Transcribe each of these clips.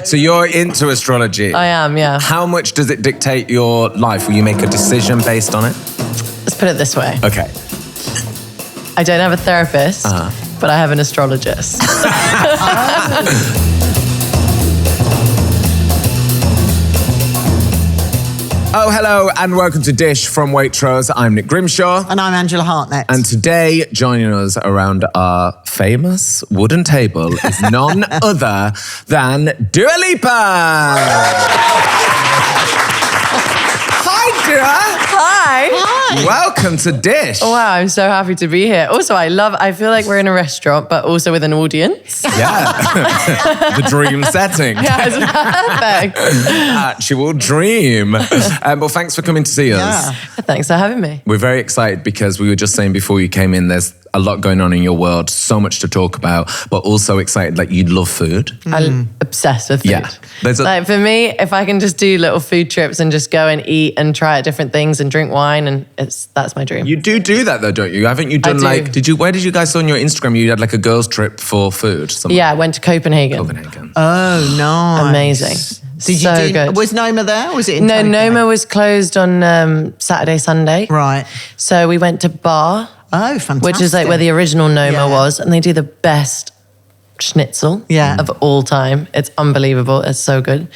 So you're into astrology? I am, yeah. How much does it dictate your life? Will you make a decision based on it? Let's put it this way. Okay. I don't have a therapist, but I have an astrologist. Oh, hello, and welcome to Dish from Waitrose. I'm Nick Grimshaw. And I'm Angela Hartnett. And today, joining us around our famous wooden table is none other than Dua Lipa. Hi, Dua. Hi. Welcome to Dish. Wow, I'm so happy to be here. Also, I feel like we're in a restaurant, but also with an audience. Yeah. The dream setting. Yeah, it's perfect. Actual dream. Well, thanks for coming to see us. Yeah. Thanks for having me. We're very excited because we were just saying before you came in, there's a lot going on in your world, so much to talk about, but also excited that you love food. I'm obsessed with food. Yeah. Like for me, if I can just do little food trips and just go and eat and try out different things and drink wine, and that's my dream. You do that though, don't you? Haven't you done where did you guys saw on your Instagram you had like a girls trip for food? Somewhere? Yeah, I went to Copenhagen. Oh, nice. Amazing. Did so you do, good. Was Noma there? Or was it in No, Tokyo? Noma was closed on Saturday, Sunday. Right. So we went to Bar. Oh, fantastic. Which is like where the original Noma Yeah. was. And they do the best schnitzel of all time. It's unbelievable. It's so good.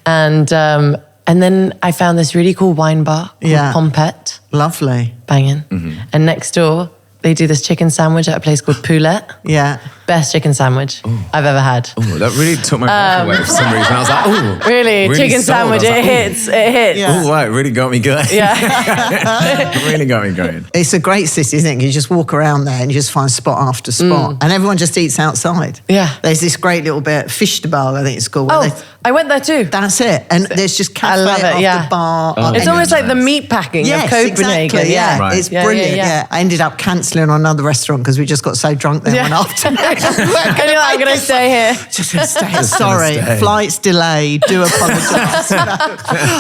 And then I found this really cool wine bar called Pompette. Lovely. Banging. Mm-hmm. And next door, they do this chicken sandwich at a place called Poulet. Yeah. Best chicken sandwich I've ever had. Oh, that really took my breath away for some reason. I was like, oh. Really? Chicken sandwich, it hits. Yeah. Oh, right, really got me going. Yeah. Really got me going. It's a great city, isn't it? You just walk around there and you just find spot after spot. And everyone just eats outside. Yeah. There's this great little bit, Fischbar, I think it's called. Oh, I went there too. That's it. And there's just cafe I love it, after bar. It's almost like the meat packing of Copenhagen. Exactly, yeah. Right. It's brilliant, yeah. I ended up cancelling on another restaurant because we just got so drunk there one afternoon. And you're like, I'm going to stay here. Just going to stay. Sorry, flight's delayed. Do apologise.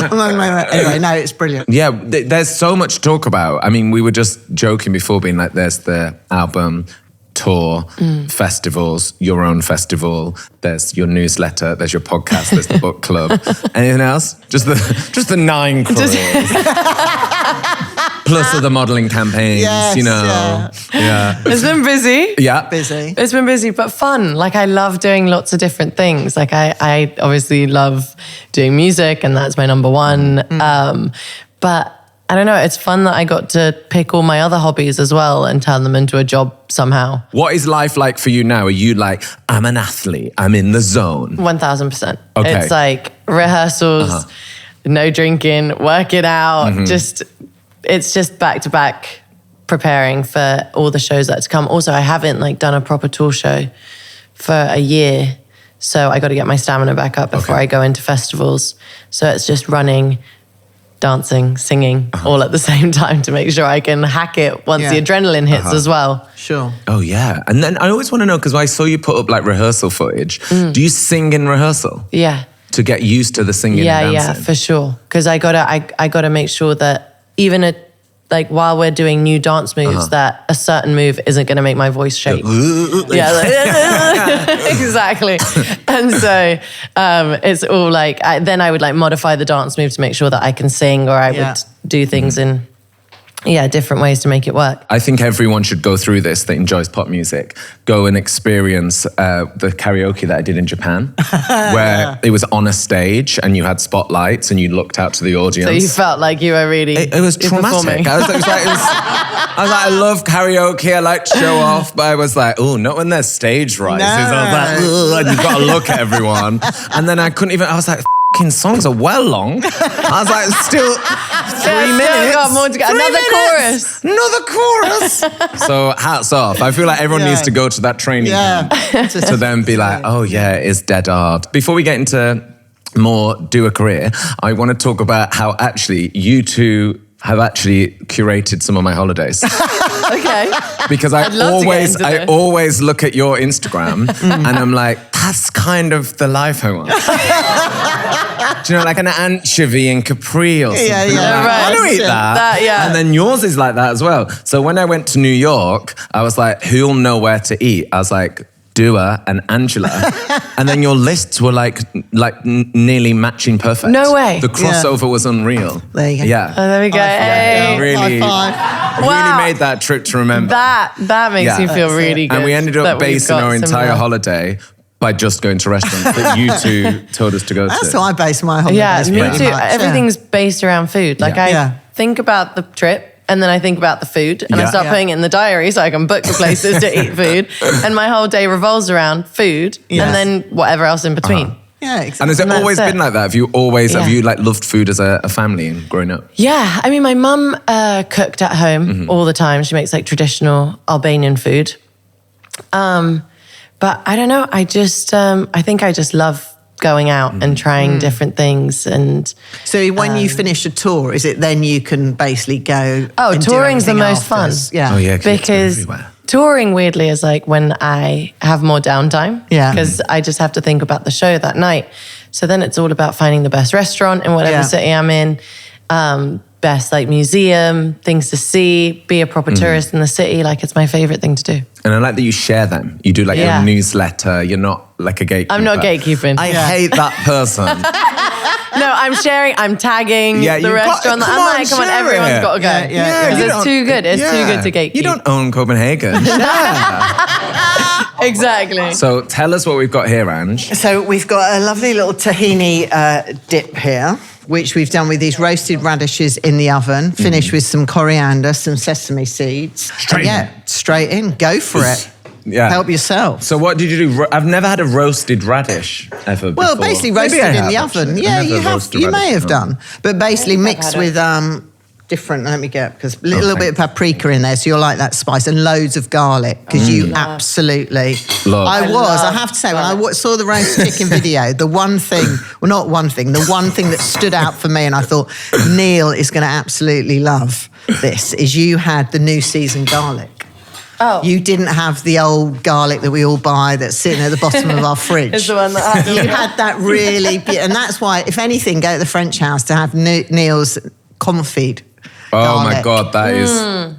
Anyway, no, it's brilliant. Yeah, there's so much to talk about. I mean, we were just joking before, being like, there's the album, tour, festivals, your own festival, there's your newsletter, there's your podcast, there's the book club. Anything else? Just the 9 crores. Plus of the modelling campaigns, Yes, you know. Yeah. It's been busy. Yeah. Busy. It's been busy, but fun. Like I love doing lots of different things. Like I obviously love doing music and that's my number one. But I don't know, it's fun that I got to pick all my other hobbies as well and turn them into a job somehow. What is life like for you now? Are you like, I'm an athlete, I'm in the zone? 1000%. Okay. It's like rehearsals, no drinking, working out, it's just back to back preparing for all the shows that to come. Also, I haven't like done a proper tour show for a year. So I got to get my stamina back up before I go into festivals. So it's just running, dancing, singing all at the same time to make sure I can hack it once the adrenaline hits as well. Sure. Oh, yeah. And then I always want to know, because I saw you put up like rehearsal footage. Do you sing in rehearsal? Yeah. To get used to the singing and dancing? Yeah, for sure. Because I gotta make sure that even like while we're doing new dance moves, that a certain move isn't going to make my voice shake. Exactly. And so it's all like, then I would like modify the dance move to make sure that I can sing, or I would do things in different ways to make it work. I think everyone should go through this that enjoys pop music. Go and experience the karaoke that I did in Japan, where it was on a stage and you had spotlights and you looked out to the audience. So you felt like you were really It was traumatic. I was like, I love karaoke, I like to show off, but I was like, oh, not when there's stage rises. No. I was like, ugh, you've got to look at everyone. And then I was like, f***ing songs are well long. I was like, still 3 minutes. Got more to go. Another chorus. So hats off. I feel like everyone needs to go to that training camp to then be like, oh yeah, it's dead hard. Before we get into more do a career, I want to talk about how actually you two have actually curated some of my holidays. Okay. Because I always look at your Instagram and I'm like, that's kind of the life I want. Do you know, like an anchovy and Capri or something? Yeah, I want to eat that. And then yours is like that as well. So when I went to New York, I was like, who'll know where to eat? I was like, Dua and Angela, and then your lists were like nearly matching perfect. No way. The crossover was unreal. There you go. Yeah. Oh, there we go. Hey. Really, High five. Wow. really made that trip to remember. That makes me feel really good. And we ended up that we've basing got our entire similar. holiday by just going to restaurants that you two told us to go That's to. how I base my holidays. Yeah, me pretty too. much, Everything's based around food. Like I think about the trip, and then I think about the food, and I start putting it in the diary so I can book the places to eat food. And my whole day revolves around food, and then whatever else in between. Yeah, exactly. And has it always been like that? Have you always loved food as a family and growing up? Yeah, I mean, my mum cooked at home all the time. She makes like traditional Albanian food. But I don't know. I just, I think I just love going out and trying different things. And so when you finish a tour, is it then you can basically go? Oh, and do touring's the everything most fun. afterwards? Yeah. Oh yeah, because touring weirdly is like when I have more downtime. Yeah. Because I just have to think about the show that night. So then it's all about finding the best restaurant in whatever city I'm in. Best like museum, things to see, be a proper tourist in the city. Like it's my favorite thing to do. And I like that you share them. You do like your newsletter. You're not like a gatekeeper. I'm not gatekeeping. I hate that person. No, I'm sharing, I'm tagging the restaurant. I'm like, come on, everyone's got to go. Because it's too good. It's too good to gatekeep. You don't own Copenhagen. Exactly. So tell us what we've got here, Ange. So we've got a lovely little tahini dip here, which we've done with these roasted radishes in the oven, finished with some coriander, some sesame seeds. Straight in. Go for it. Yeah. Help yourself. So what did you do? I've never had a roasted radish ever before. Well, basically roasted in the oven. Actually. Yeah, you have. You may have done. But basically mixed with different, let me get, because a little bit of paprika in there, so you'll like that spice, and loads of garlic, because you absolutely love. I have to say, when I saw the roast chicken video, the one thing that stood out for me, and I thought, Neil is going to absolutely love this, is you had the new season garlic. Oh. You didn't have the old garlic that we all buy that's sitting at the bottom of our fridge. It's the one that You had that really, and that's why, if anything, go to the French house to have Neil's confit. Oh my God, that is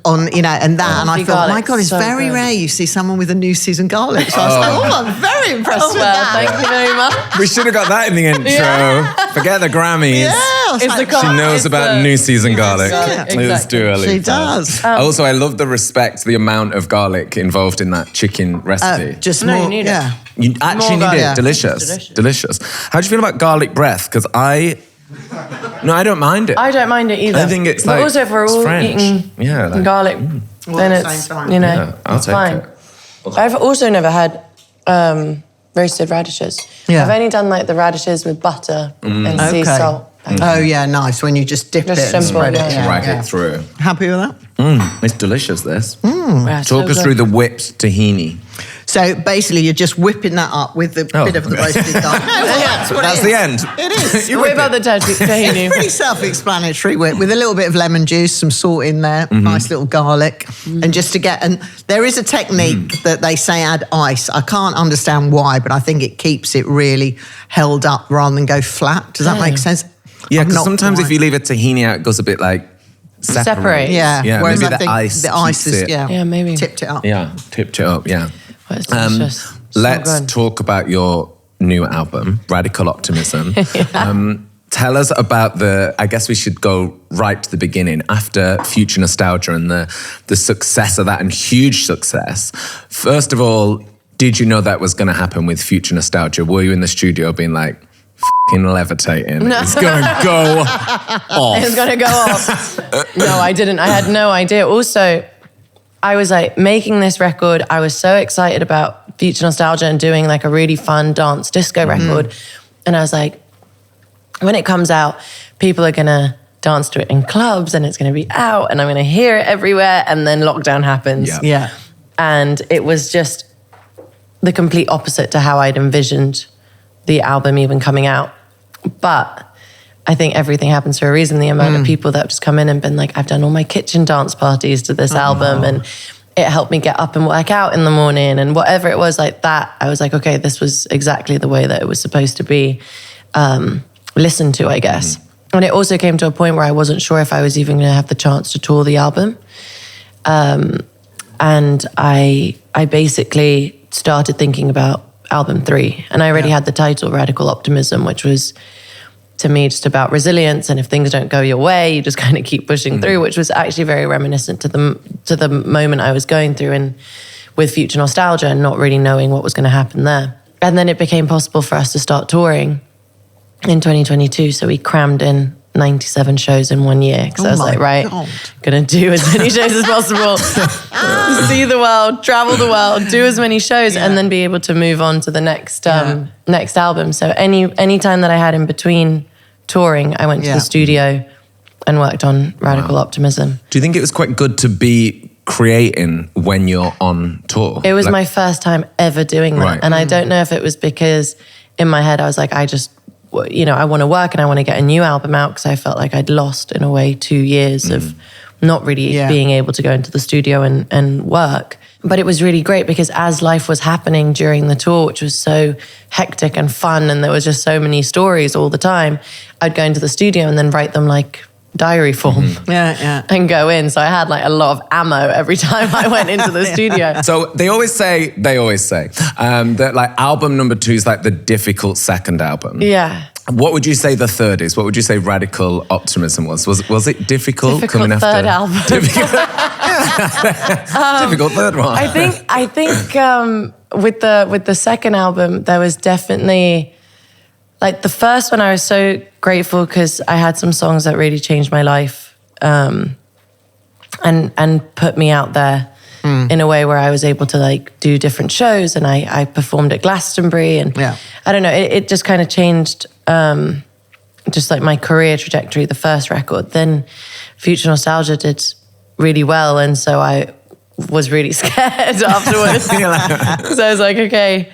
on, and I thought, my God, it's so very good. rare you see someone with a new season garlic. So I was like, I'm very impressed with that. Thank you very much. We should have got that in the intro. Yeah. Forget the Grammys. Yeah, I was like, She knows about new season garlic. garlic. Let's do it. She does. Also, I love the respect, the amount of garlic involved in that chicken recipe. Just No, more, you need it. yeah. You actually More need it. garlic. Delicious. How do you feel about garlic breath? Because I don't mind it. I don't mind it either. I think it's but like, also if we're it's all French. eating Garlic. then at the it's, same time. I'll it's take fine. it. I've also never had roasted radishes. Yeah. I've only done like the radishes with butter and sea Okay. salt. Oh, yeah, nice. When you just dip Just it and simple, spread it. yeah. Right it through. Happy with that? It's delicious, this. Yeah, so Talk us good. through the whipped tahini. So basically, you're just whipping that up with the bit of the roasted garlic. No, well, that's what That's it the is. end. It is. You What whip about it. the tahini? It's pretty self-explanatory with a little bit of lemon juice, some salt in there, nice little garlic, and just to get. And there is a technique that they say add ice. I can't understand why, but I think it keeps it really held up rather than go flat. Does that make sense? Yeah, I'm because not sometimes if quite- you leave a tahini out, it goes a bit like separate. Yeah. Yeah, Whereas maybe I the think ice the ice keeps is it. Yeah, maybe. tipped it up. Yeah, tipped it up, yeah. But it's delicious. So Let's good. talk about your new album, Radical Optimism. Tell us about I guess we should go right to the beginning. After Future Nostalgia and the success of that, and huge success. First of all, did you know that was going to happen with Future Nostalgia? Were you in the studio being like, f***ing levitating? No. It's going to go off. It's going to go off. No, I didn't. I had no idea. Also, I was like making this record. I was so excited about Future Nostalgia and doing like a really fun dance disco record. And I was like, when it comes out, people are going to dance to it in clubs and it's going to be out and I'm going to hear it everywhere. And then lockdown happens. Yeah. Yeah. And it was just the complete opposite to how I'd envisioned the album even coming out. But I think everything happens for a reason. The amount of people that have just come in and been like, I've done all my kitchen dance parties to this album and it helped me get up and work out in the morning and whatever it was like that. I was like, okay, this was exactly the way that it was supposed to be listened to, I guess. And it also came to a point where I wasn't sure if I was even going to have the chance to tour the album. And I basically started thinking about album 3. And I already had the title Radical Optimism, which was, to me, just about resilience. And if things don't go your way, you just kind of keep pushing through, which was actually very reminiscent to the moment I was going through with Future Nostalgia and not really knowing what was going to happen there. And then it became possible for us to start touring in 2022. So we crammed in 97 shows in 1 year. Because I was like, right, going to do as many shows as possible, see the world, travel the world, do as many shows, and then be able to move on to the next album. So any time that I had in between touring, I went to the studio and worked on Radical Optimism. Do you think it was quite good to be creating when you're on tour? It was my first time ever doing that. Right. And I don't know if it was because in my head I was like, I want to work and I want to get a new album out, because I felt like I'd lost, in a way, 2 years of not really being able to go into the studio and work. But it was really great because as life was happening during the tour, which was so hectic and fun, and there was just so many stories all the time, I'd go into the studio and then write them like diary form and go in. So I had like a lot of ammo every time I went into the studio. So they always say that like album number 2 is like the difficult second album. Yeah. What would you say the third is? What would you say Radical Optimism was? Was it difficult coming after? Third album. Difficult third one. I think with the second album, there was definitely, like, the first one I was so grateful because I had some songs that really changed my life and put me out there in a way where I was able to like do different shows, and I performed at Glastonbury, and I don't know, it just kind of changed just like my career trajectory, the first record. Then Future Nostalgia did really well, and so I was really scared afterwards. So I was like, okay,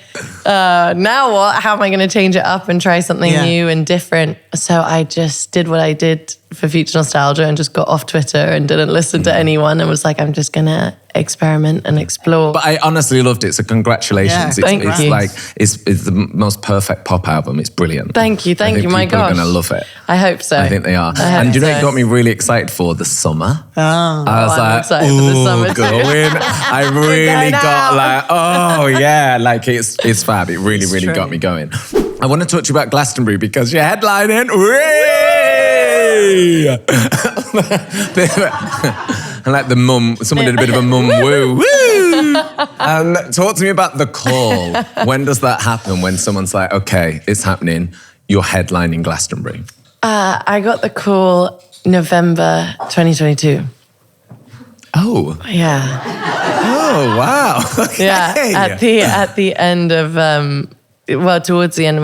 now what? How am I going to change it up and try something new and different? So I just did what I did for Future Nostalgia and just got off Twitter and didn't listen to anyone, and was like, I'm just going to experiment and explore. But I honestly loved it, so congratulations. Thank you. It's like, it's the most perfect pop album. It's brilliant. Thank you, my gosh. People are going to love it. I hope so. I think they are. And you know, it got me really excited for the summer. I was like, excited for the summer too. I really got like, oh yeah, like it's fab. It really, really got me going. I want to talk to you about Glastonbury because you're headlining. And like the mum, someone did a bit of a mum woo. Talk to me about the call. When does that happen? When someone's like, okay, it's happening, you're headlining Glastonbury. I got the call November 2022. Oh. Yeah. Oh, wow. Okay. Yeah, at the end of, towards the end of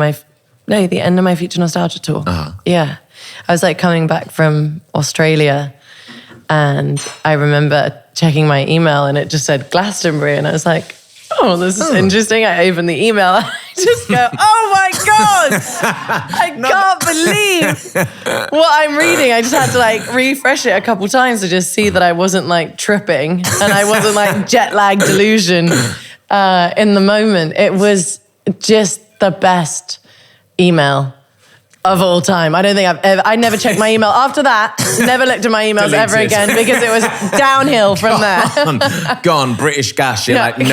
my Future Nostalgia tour. Yeah. I was like coming back from Australia, and I remember checking my email and it just said Glastonbury, and I was like, oh, this is interesting. I open the email and I just go, oh my God, I can't believe what I'm reading. I just had to like refresh it a couple times to just see that I wasn't like tripping and I wasn't like jet lag delusion in the moment. It was just the best email of all time. I don't think I never checked my email after that. Never looked at my emails ever again because it was downhill from there. Gone, British Gas. You're like, no.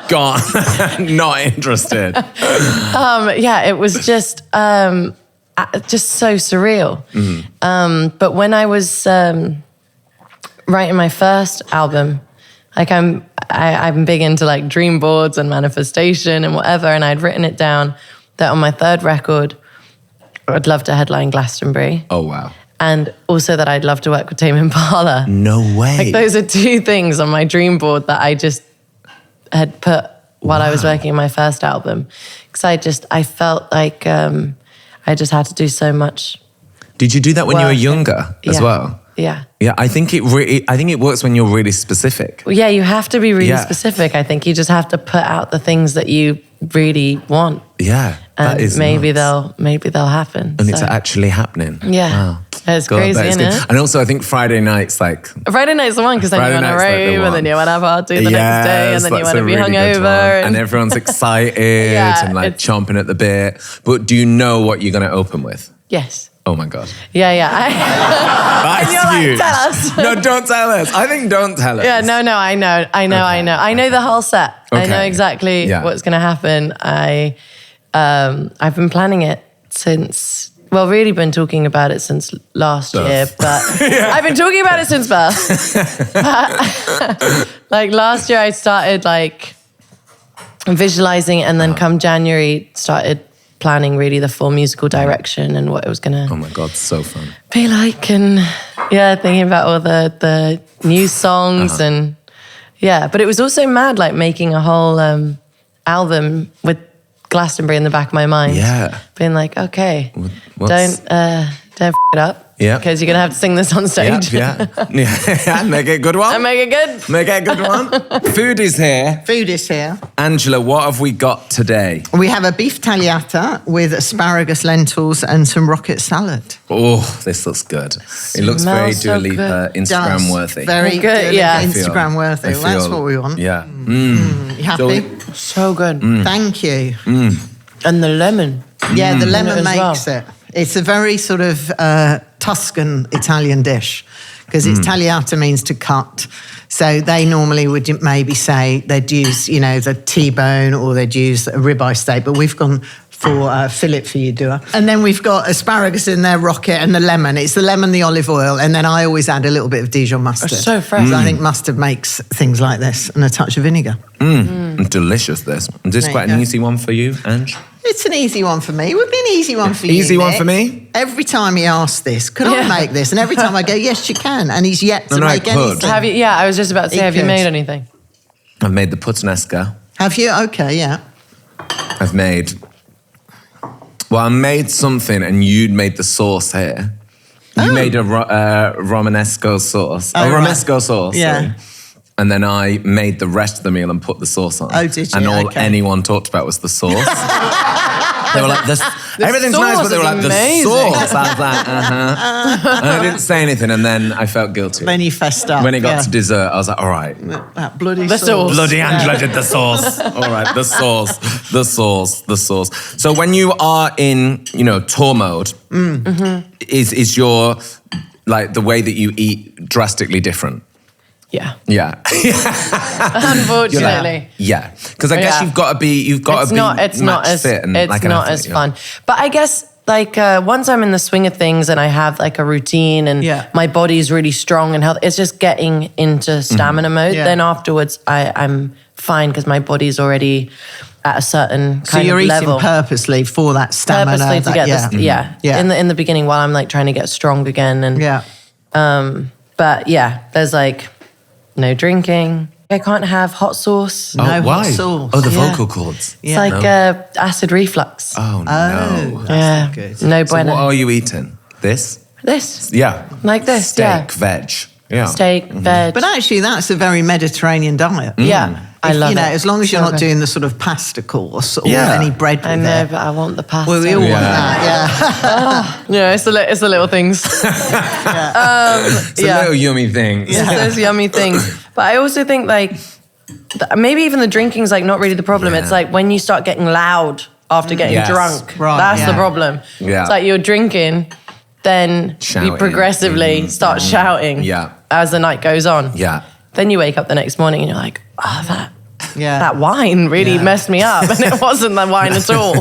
Gone. Not interested. It was just so surreal. Mm-hmm. But when I was writing my first album, like I'm big into like dream boards and manifestation and whatever, and I'd written it down that on my third record, I'd love to headline Glastonbury. Oh, wow. And also that I'd love to work with Tame Impala. No way. Like those are two things on my dream board that I just had put while I was working on my first album. Because I felt like I just had to do so much. Did you do that when you were younger as well? Yeah. Yeah, I think it works when you're really specific. Well, yeah, you have to be really specific. I think you just have to put out the things that you really want. Yeah. And maybe they'll happen. And it's actually happening. Yeah. Wow. It's crazy, isn't it? And also I think Friday night's the one, because then you want to rave and then you want to have a party the next day and then you want to be hungover. And everyone's excited and like chomping at the bit. But do you know what you're going to open with? Yes. Oh my God. Yeah. That's you're like, huge. tell us. No, don't tell us. I think don't tell us. Yeah, no, I know. I know the whole set. I know exactly what's going to happen. I've been planning it since, well, really been talking about it since last year, but I've been talking about it since birth. Like last year I started like visualizing, and then come January started planning really the full musical direction and what it was going to Oh my God, so fun. be like, and thinking about all the new songs and but it was also mad like making a whole album with Glastonbury in the back of my mind. Yeah. Being like, okay, What's- don't f it up. Yeah. Because you're going to have to sing this on stage. Yeah. Make it a good one. And make it good. Make it a good one. Food is here. Food is here. Angela, what have we got today? We have a beef tagliata with asparagus, lentils, and some rocket salad. Oh, this looks good. It looks very Smells Dua so Lipa good. Instagram worthy. Very Good, good. yeah. Instagram worthy. Well, that's what we want. Yeah. You happy? So good. Thank you. And the lemon. Yeah, the lemon as well. makes it. It's a very sort of Tuscan Italian dish because it's tagliata means to cut. So they normally would maybe say they'd use, the T-bone or they'd use a ribeye steak, but we've gone for fillet for you, Dua. And then we've got asparagus in there, rocket, and the lemon. It's the lemon, the olive oil, and then I always add a little bit of Dijon mustard. It's so fresh. I think mustard makes things like this, and a touch of vinegar. Delicious, this. Is this There quite you an go. easy one for you, Ange? It's an easy one for me. It would be an easy one for you. Easy one Nick. for me? Every time he asks this, could I make this? And every time I go, yes, you can. And he's yet to No, I make could. anything. Have you? Yeah, I was just about to say, He have you could. made anything? I've made the puttanesca. Have you? Okay, yeah. I've made... Well, I made something and you'd made the sauce here. You made a Romanesco sauce. Oh, a right. Romesco sauce, Yeah. sorry. And then I made the rest of the meal and put the sauce on. Oh, did you? And all Okay. anyone talked about was the sauce. They were like, everything's nice, but they were sauce like, is the amazing. sauce. I was like, And I didn't say anything, and then I felt guilty. Then you fessed up. When it got yeah. to dessert, I was like, all right. That bloody The sauce. Bloody Angela did the sauce. All right, the sauce. So when you are in, tour mode, is your, like, the way that you eat drastically different? Yeah. Yeah. Unfortunately. Yeah. Because I guess you've got to be It's not as fit and it's like an not athlete, as fun. But I guess like once I'm in the swing of things and I have like a routine and my body's really strong and healthy, it's just getting into stamina mode. Yeah. Then afterwards I'm fine because my body's already at a certain kind So you're of eating level. purposely for that stamina. Purposely to get this, Yeah. In the beginning while I'm like trying to get strong again and but yeah, there's like no drinking. I can't have hot sauce. No hot why? sauce. Oh, the Yeah. vocal cords. It's like acid reflux. Oh, no. Oh, that's Yeah, not good. no So bueno. what are you eating? This? This, Yeah. like this, Steak, veg. Yeah. steak, veg. But actually, that's a very Mediterranean diet. yeah, I love it. As long as you're So not good. doing the sort of pasta course or Yeah. any bread with I know, it. but I want the pasta. Well, we all want Yeah. that, yeah. Yeah, it's the little things. It's a little yummy thing. It's those yummy things. But I also think like maybe even the drinking's like not really the problem. Yeah. It's like when you start getting loud after getting Yes. drunk. Right, That's the yeah. problem. Yeah. It's like you're drinking, then Shouting. you progressively start shouting Yeah. as the night goes on. Yeah. Then you wake up the next morning and you're like, Yeah. that wine really messed me up. And it wasn't the wine at all.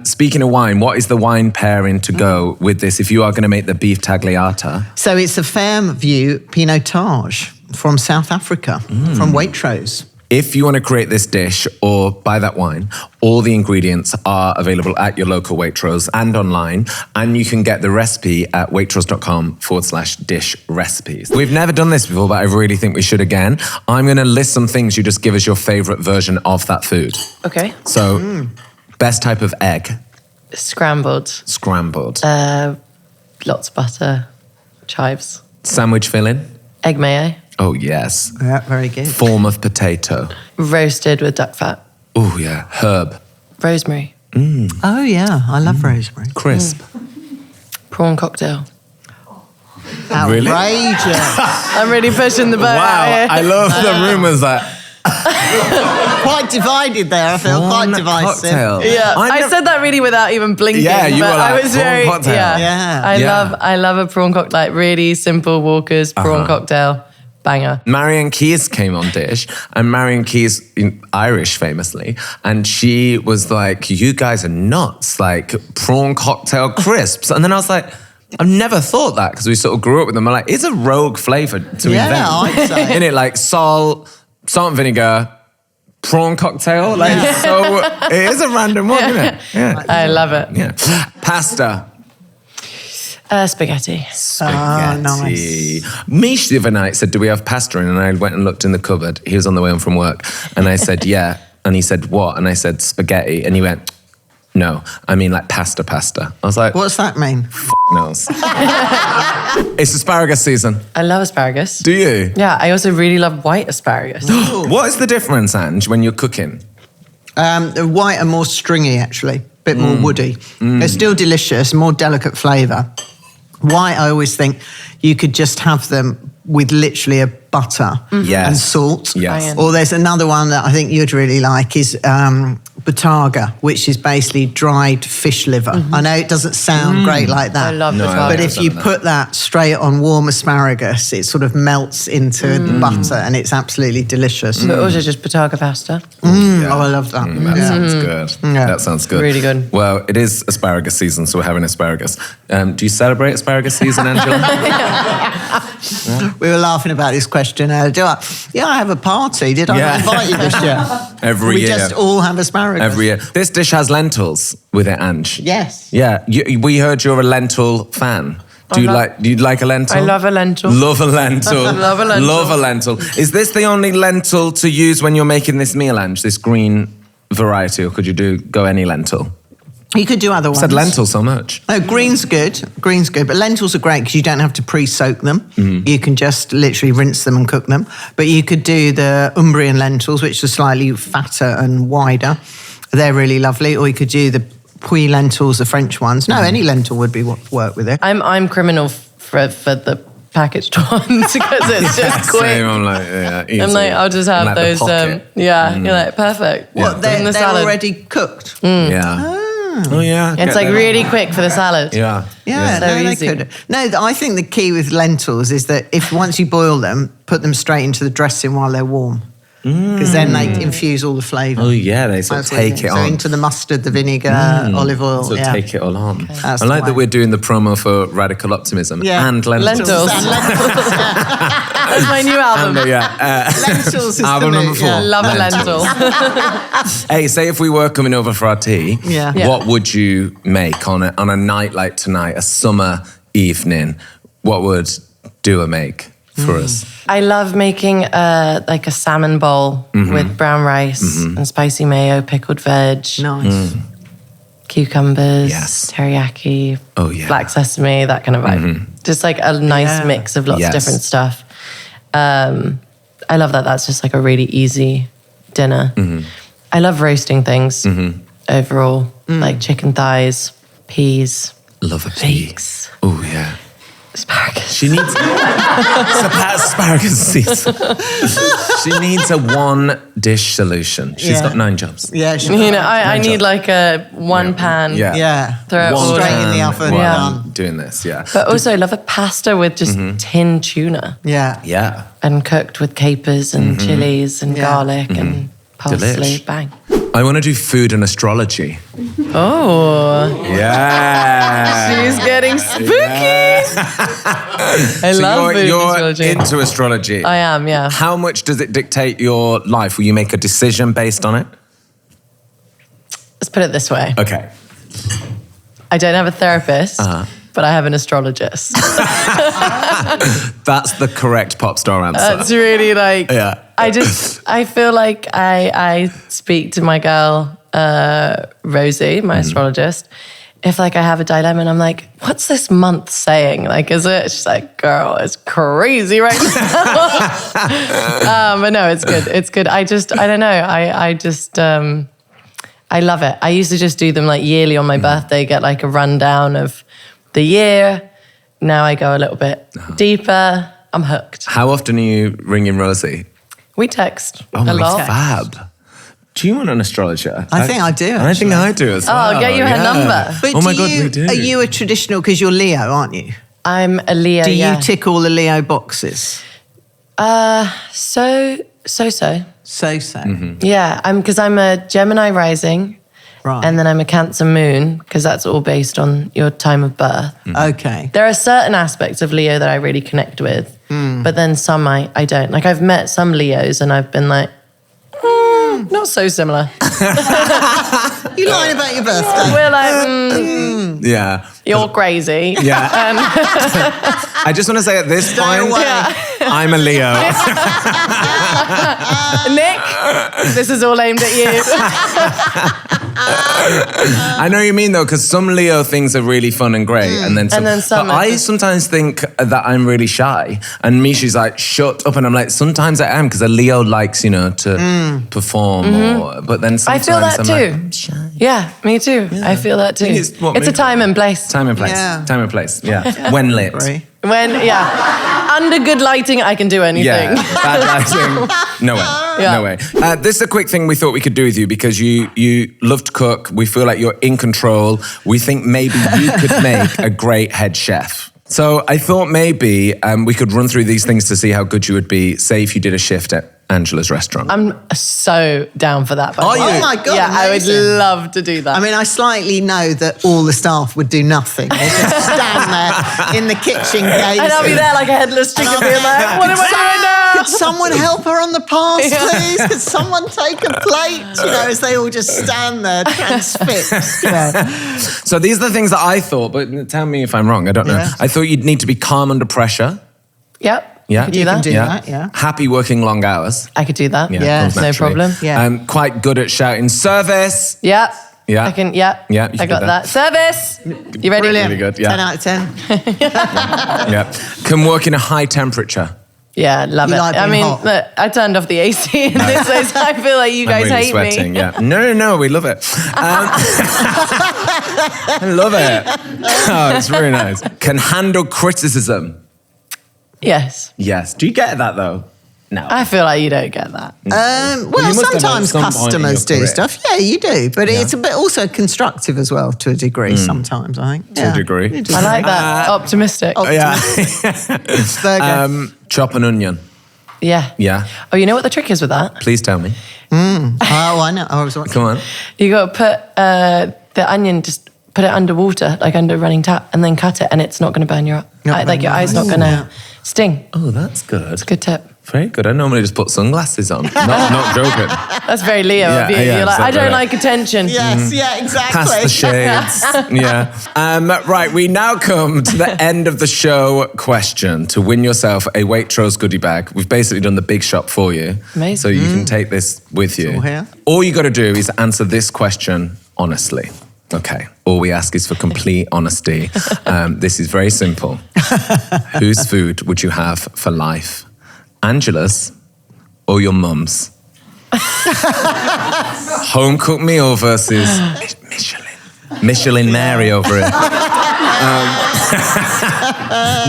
Speaking of wine, what is the wine pairing to go with this if you are going to make the beef tagliata? So it's a Fairview pinotage from South Africa, from Waitrose. If you want to create this dish or buy that wine, all the ingredients are available at your local Waitrose and online. And you can get the recipe at waitrose.com/dish recipes. We've never done this before, but I really think we should again. I'm going to list some things. You just give us your favorite version of that food. Okay. So, best type of egg, Scrambled. scrambled. Lots of butter. Chives. Sandwich filling. Egg mayo. Oh, yes. Yeah, very good. Form of potato. Roasted with duck fat. Oh, yeah. Herb. Rosemary. Oh, yeah, I love rosemary. Crisp. Prawn cocktail. Really? Outrageous. I'm really pushing the boat out Wow. here. I love the room was like... Quite divided there, I feel. Quite divisive. Cocktail. Yeah, I said that really without even blinking. Yeah, you but were like, I was prawn very, cocktail. Yeah. I love a prawn cocktail, like really simple Walker's prawn cocktail. Banger. Marion Keyes came on Dish, and Marion Keyes, Irish famously, and she was like, you guys are nuts, like prawn cocktail crisps. And then I was like, I've never thought that, because we sort of grew up with them. I'm like, it's a rogue flavour to invent. I'd say. In it, like salt and vinegar, prawn cocktail. Like, so it is a random one, isn't it? Yeah. I love it. Yeah. Pasta. Spaghetti. Spaghetti. Nice. Mish the other night said, do we have pasta? And I went and looked in the cupboard. He was on the way home from work. And I said, yeah. And he said, what? And I said, spaghetti. And he went, no, I mean like pasta. I was like, What's that mean? knows. It's asparagus season. I love asparagus. Do you? Yeah, I also really love white asparagus. What is the difference, Ange, when you're cooking? The white are more stringy, actually. A bit more woody. They're still delicious, more delicate flavour. White, I always think you could just have them with literally a butter and salt. Yes. Or there's another one that I think you'd really like is bataga, which is basically dried fish liver. I know it doesn't sound great like that. I love No, bataga. But if you put that straight on warm asparagus, it sort of melts into the butter and it's absolutely delicious. But also just bataga pasta. Oh, I love that. That sounds good. Yeah. That sounds good. Really good. Well, it is asparagus season, so we're having asparagus. Do you celebrate asparagus season, Angela? We were laughing about this question. I have a party. Did I not invite you this year? Every we year. just all have asparagus. Every year. This dish has lentils with it, Ange. Yes. Yeah. We heard you're a lentil fan. Do you like a lentil? I love a lentil. Love a lentil. Love a lentil. Love a lentil. Is this the only lentil to use when you're making this meal, Ange? This green variety, or could you go any lentil? You could do other ones. I said lentil so much. No, green's good. Green's good. But lentils are great because you don't have to pre-soak them. You can just literally rinse them and cook them. But you could do the Umbrian lentils, which are slightly fatter and wider. They're really lovely. Or you could do the Puy lentils, the French ones. No, any lentil would be work with it. I'm criminal for the packaged ones because it's just quick. Same, I'm like, easy. I'm like, I'll just have Like those. You're like, perfect. What, In the they're salad. already cooked? Yeah. Oh, yeah. It's like really quick for the salad. Yeah. Yeah, So no, they easy. could. No, I think the key with lentils is that if once you boil them, put them straight into the dressing while they're warm. Because then they infuse all the flavour. Oh, yeah, they sort of That's what you take do. it So on. into the mustard, the vinegar, olive oil. So yeah. take it all on. That's I like the that way. we're doing the promo for Radical Optimism and lentils. Lentils. And lentils. That's my new album. Lentils is Album the number move, 4. yeah. Love a lentil. Hey, say if we were coming over for our tea, Yeah. what would you make on a night like tonight, a summer evening? What would Dua make for us? I love making like a salmon bowl with brown rice and spicy mayo, pickled veg, Nice. cucumbers, Yes. teriyaki, Oh, yeah. black sesame, that kind of vibe. Just like a nice Yeah. mix of lots Yes. of different stuff. I love that. That's just like a really easy dinner. I love roasting things overall, like chicken thighs, peas, Love a pea. leeks, Oh, yeah. asparagus. She needs asparagus season. She needs a one-dish solution. She's Yeah. got 9 jobs. Yeah, she You know, I need like a one pan. Yeah. Yeah. Throw it all Straight in the pan oven. while Yeah. I'm doing this, yeah. But also, I love a pasta with just tinned tuna Yeah. Yeah. and cooked with capers and chilies and Yeah. garlic and parsley. Delish. Bang. I want to do food and astrology. Oh, Yeah. she's getting spooky. I love food you're astrology. into astrology. I am, yeah. How much does it dictate your life? Will you make a decision based on it? Let's put it this way. Okay. I don't have a therapist, Uh-huh. but I have an astrologist. That's the correct pop star answer. That's really like, Yeah. I feel like I speak to my girl, Rosie, my astrologist, if like I have a dilemma and I'm like, what's this month saying? Like, is it? She's like, girl, it's crazy right now. But no, it's good. It's good. I don't know. I love it. I used to just do them like yearly on my birthday, get like a rundown of the year. Now I go a little bit deeper. I'm hooked. How often are you ringing Rosie? We text Oh, a lot. fab. Do you want an astrologer? I think I do, I think I do as well. I'll get you her number. But oh my God, we do. Are you a traditional, because you're Leo, aren't you? I'm a Leo, Do you tick all the Leo boxes? So. So. Yeah, because I'm a Gemini rising. Right. And then I'm a Cancer moon, because that's all based on your time of birth. Okay. There are certain aspects of Leo that I really connect with, but then some I don't. Like, I've met some Leos and I've been like, not so similar. You lying about your birthday? We're like, Yeah. you're crazy. Yeah. I just want to say at this point, I'm a Leo. Nick, this is all aimed at you. I know what you mean though, because some Leo things are really fun and great, and then some. But I sometimes think that I'm really shy, and Misha's like, "Shut up," and I'm like, "Sometimes I am," because a Leo likes, to perform, but then sometimes I feel that I'm too. like, I'm shy. Yeah, me too. I feel that too. It's a time and place. Time and place. Yeah. Time and place. Yeah. When lit. When, under good lighting, I can do anything. Yeah, bad lighting. No way. Yeah. No way. This is a quick thing we thought we could do with you because you love to cook. We feel like you're in control. We think maybe you could make a great head chef. So I thought maybe we could run through these things to see how good you would be, say if you did a shift at Angela's restaurant. I'm so down for that. Are you? Oh my God, Yeah, amazing. I would love to do that. I mean, I slightly know that all the staff would do nothing. They just stand there in the kitchen gazing. and I'll be there like a headless chicken being like, what am I doing now? Could someone help her on the pass, please? Could someone take a plate? As they all just stand there transfixed. So these are the things that I thought, but tell me if I'm wrong. I don't know. Yeah. I thought you'd need to be calm under pressure. Yep. Yeah. I could do You that. can do that, yeah. Happy working long hours. I could do that. Yeah, comes no naturally. problem. Yeah. Quite good at shouting service. Yep. Yeah. I can, yeah. Yeah, you I can got do that. Service. You ready? Brilliant. Really good, yeah. 10 out of 10. Yeah. Can work in a high temperature. Yeah, love You it. like I being mean, hot. look, I turned off the AC in this place. I feel like you guys I'm really hate sweating. me. Yeah. No, we love it. I love it. Oh, it's really nice. Can handle criticism. Yes. Yes. Do you get that though? No. I feel like you don't get that. Well, you must have at sometimes some point in customers your do career. stuff. Yeah, you do. But it's a bit also constructive as well to a degree sometimes, I think. To a degree. I like that. Optimistic. Yeah. Burger. Chop an onion. Yeah. Yeah. Oh, you know what the trick is with that? Please tell me. Oh, I know. I was watching. Come on. You got to put the onion, just put it under water, like under a running tap, and then cut it, and it's not going to burn you up. Not Like your burn eye's your not eyes. going to sting. Oh, that's good. Good tip. Very good. I normally just put sunglasses on. Not joking. That's very Leo of you. Yeah, You're like, I exactly don't right. like attention. Yes, yeah, exactly. Past the shades. Yeah. Right, we now come to the end of the show question to win yourself a Waitrose goodie bag. We've basically done the big shop for you. Amazing. So you can take this with you. all here. All you got to do is answer this question honestly. Okay. All we ask is for complete honesty. This is very simple. Whose food would you have for life? Angela's or your mum's? Home cooked meal versus Michelin Mary over it.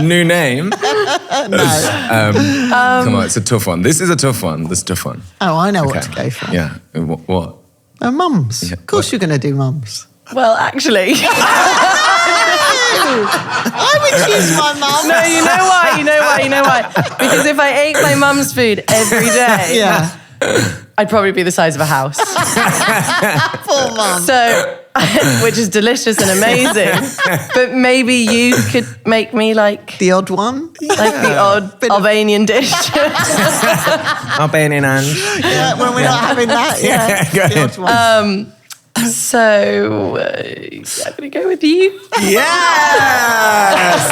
New name? Come on, it's a tough one. This is a tough one. This is a tough one. Oh, I know Okay. what to go for. Yeah. What? Mums. Yeah. Of course you're going to do mums. Well, actually. I would choose my mum. No, you know why? Because if I ate my mum's food every day, Yeah. I'd probably be the size of a house. Poor mum. So, which is delicious and amazing. But maybe you could make me like The odd one. the odd Bit of- Albanian dish. Albanian Ange. Yeah, when we're not having that. Yeah. Go The ahead. odd one. So, I'm going to go with you. Yes!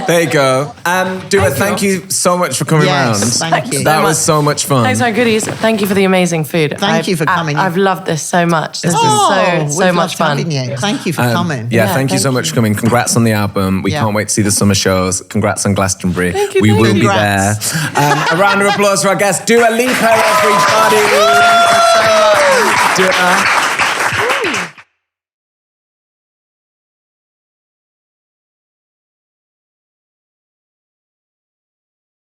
There you go. Dua, thank you so much for coming Yes, round. thank you. That so was much. so much fun. Thanks, my goodies. Thank you for the amazing food. Thank you for coming. I've loved this so much. This is Oh, so we've much loved fun. having you. Thank you for coming. Yeah, Yeah, thank you so thank much you. for coming. Congrats on the album. We Yeah. can't wait to see the summer shows. Congrats on Glastonbury. Thank you, we thank will you. be there. Congrats. A round of applause for our guest, Dua Lipa, everybody. Dua.